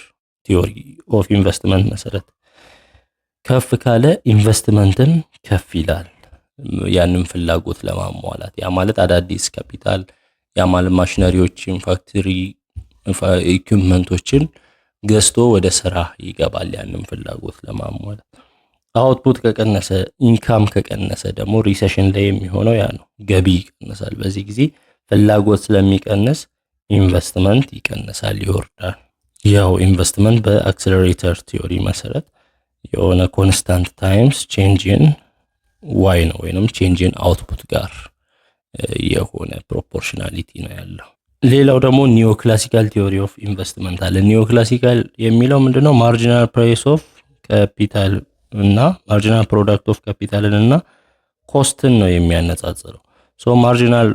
ቲዮሪ ኦፍ ኢንቨስትመንት መሰረት ከፍ ካለ ኢንቨስትመንትም ከፍ ይላል። ያንን ፍላጎት ለማሟላት ያ ማለት አዳዲስ ካፒታል ያ ማለት ማሽነሪዎችን ፋክተሪ ኢኩዊፕመንቶችን ገዝቶ ወደ ስራ ይገባል ያንን ፍላጎት ለማሟላት። አውትፑት ከቀነሰ ኢንካም ከቀነሰ ደግሞ ሪሴሽን ላይ የሚሆነው ያ ነው፣ ገቢ ይቀንሳል። በዚህ ጊዜ ፍላጎት ስለሚቀንስ ኢንቨስትመንት ይቀንሳል፣ ይወርዳል። ያው ኢንቨስትመንት በአክሰለሬተር ቲዮሪ መሰረት የሆነ ኮንስታንት ታይምስ ቼንጅን ዋይ ነው ወይንም ቼንጅን አውትፑት ጋር የሆነ ፕሮፖርሽናሊቲ ነው ያለው። ሌላው ደግሞ ኒዮ ክላሲካል ቲዮሪ ኦፍ ኢንቨስትመንት አለ። ኒዮ ክላሲካል የሚለው ምንድነው? ማርጂናል ፕራይስ ኦፍ ካፒታል እና ማርጂናል ፕሮዳክት ኦፍ ካፒታልን እና ኮስትን ነው የሚያነጻጽረው። ሶ ማርጂናል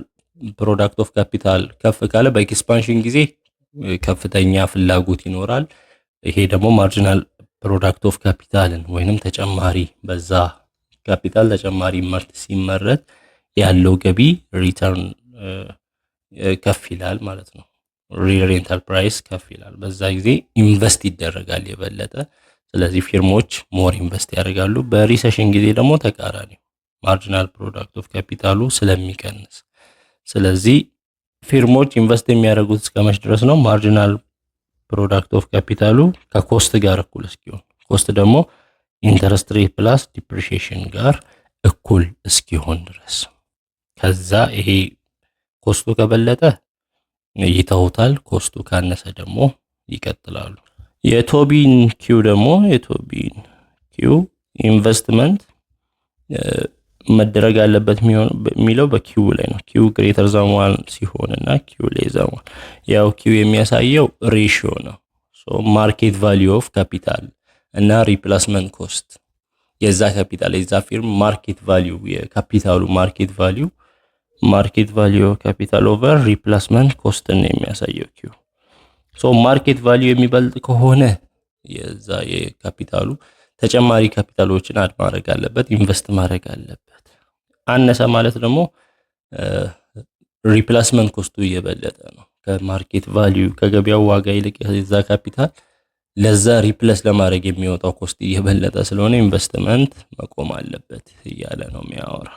ፕሮዳክት ኦፍ ካፒታል ከፍ ካለ በኤክስፓንሽን ጊዜ ከፍተኛ ፍላጎት ይኖራል። ይሄ ደግሞ ማርጂናል ፕሮዳክት ኦፍ ካፒታልን ወይንም ተጨማሪ በዛ ካፒታል ተጨማሪ ምርት ሲመረት ያለው ገቢ ሪተርን ከፍ ይላል ማለት ነው። ሬንታል ፕራይስ ከፍ ይላል። በዛ ጊዜ ኢንቨስት ይደረጋል የበለጠ። ስለዚህ ፊርሞች ሞር ኢንቨስት ያደርጋሉ። በሪሴሽን ጊዜ ደግሞ ተቃራኒ ማርጂናል ፕሮዳክት ኦፍ ካፒታሉ ስለሚቀንስ። ስለዚህ ፊርሞች ኢንቨስት የሚያደርጉት እስከመች ድረስ ነው? ማርጂናል ፕሮዳክት ኦፍ ካፒታሉ ከኮስት ጋር እኩል እስኪሆን፣ ኮስት ደግሞ ኢንተረስት ሬት ፕላስ ዲፕሪሺየሽን ጋር እኩል እስኪሆን ድረስ። ከዛ ይሄ ኮስቱ ከበለጠ ይተውታል፣ ኮስቱ ካነሰ ደግሞ ይቀጥላሉ። የቶቢን ኪው ደግሞ የቶቢን ኪው ኢንቨስትመንት መደረግ አለበት የሚለው በኪው ላይ ነው። ኪው ግሬተር ዛን 1 ሲሆንና ኪው ሌዘር 1 ያው ኪው የሚያሳየው ሬሽዮ ነው። ሶ ማርኬት ቫልዩ ኦፍ ካፒታል እና ሪፕሌስመንት ኮስት የዛ ካፒታል የዛ ፊርም ማርኬት ቫልዩ የካፒታሉ ማርኬት ቫልዩ ካፒታል ኦቨር ሪፕሌስመንት ኮስት ነው የሚያሳየው ኪው። ሶ ማርኬት ቫልዩ የሚበልጥ ከሆነ የዛ የካፒታሉ ተጨማሪ ካፒታሎችን አድ ማድረግ አለበት፣ ኢንቨስት ማድረግ አለበት። አነሰ ማለት ደግሞ ሪፕሌስመንት ኮስቱ እየበለጠ ነው ከማርኬት ቫልዩ ከገበያው ዋጋ ይልቅ የዛ ካፒታል ለዛ ሪፕሌስ ለማድረግ የሚወጣው ኮስት እየበለጠ ስለሆነ ኢንቨስትመንት መቆም አለበት እያለ ነው የሚያወራ።